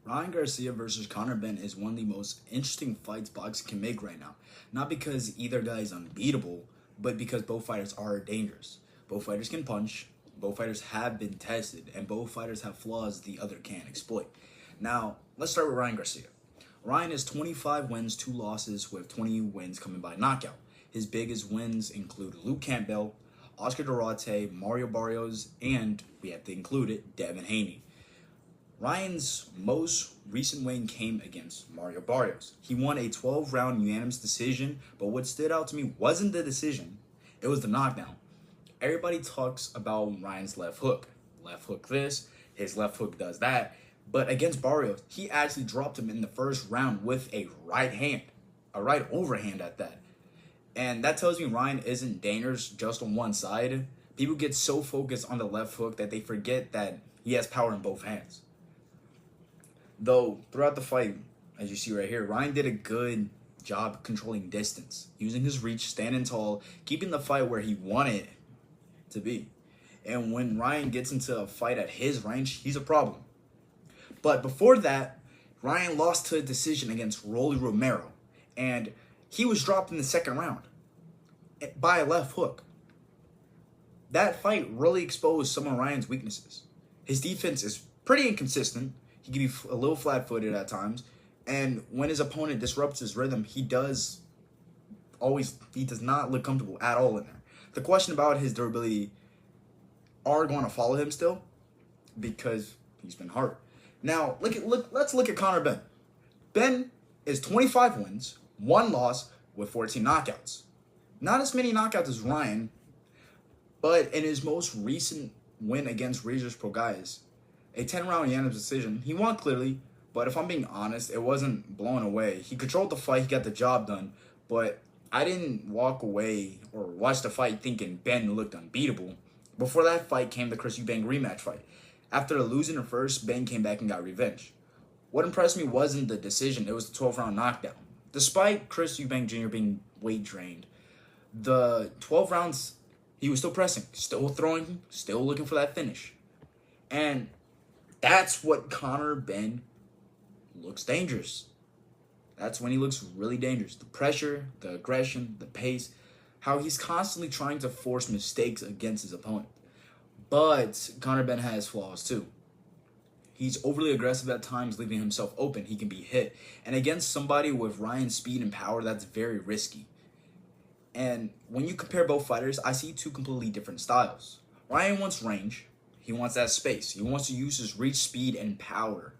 Ryan Garcia versus Conor Benn is one of the most interesting fights boxing can make right now. Not because either guy is unbeatable, but because both fighters are dangerous. Both fighters can punch, both fighters have been tested, and both fighters have flaws the other can't exploit. Now, let's start with Ryan Garcia. Ryan has 25 wins, 2 losses, with 20 wins coming by knockout. His biggest wins include Luke Campbell, Oscar Duarte, Mario Barrios, and, we have to include it, Devin Haney. Ryan's most recent win came against Mario Barrios. He won a 12-round unanimous decision, but what stood out to me wasn't the decision, it was the knockdown. Everybody talks about Ryan's left hook. Left hook this, his left hook does that. But against Barrios, he actually dropped him in the first round with a right hand, a right overhand at that. And that tells me Ryan isn't dangerous just on one side. People get so focused on the left hook that they forget that he has power in both hands. Though, throughout the fight, as you see right here, Ryan did a good job controlling distance, using his reach, standing tall, keeping the fight where he wanted it to be. And when Ryan gets into a fight at his range, he's a problem. But before that, Ryan lost to a decision against Rolly Romero, and he was dropped in the second round by a left hook. That fight really exposed some of Ryan's weaknesses. His defense is pretty inconsistent. He can be a little flat-footed at times, and when his opponent disrupts his rhythm, he does not look comfortable at all in there. The question about his durability are going to follow him still because he's been hurt. Now, let's look at Conor Benn. Benn is 25 wins, 1 loss with 14 knockouts. Not as many knockouts as Ryan, but in his most recent win against Regis Prograis, a 10-round unanimous decision, he won clearly, but if I'm being honest, it wasn't blown away. He controlled the fight, he got the job done, but I didn't walk away or watch the fight thinking Benn looked unbeatable. Before that fight came the Chris Eubank rematch fight. After losing the first, Benn came back and got revenge. What impressed me wasn't the decision, it was the 12-round knockdown. Despite Chris Eubank Jr. being weight drained, the 12 rounds, he was still pressing, still throwing, still looking for that finish. And that's what Conor Benn looks dangerous. That's when he looks really dangerous. The pressure, the aggression, the pace, how he's constantly trying to force mistakes against his opponent. But Conor Benn has flaws too. He's overly aggressive at times, leaving himself open. He can be hit. And against somebody with Ryan's speed and power, that's very risky. And when you compare both fighters, I see 2 completely different styles. Ryan wants range. He wants that space. He wants to use his reach, speed, and power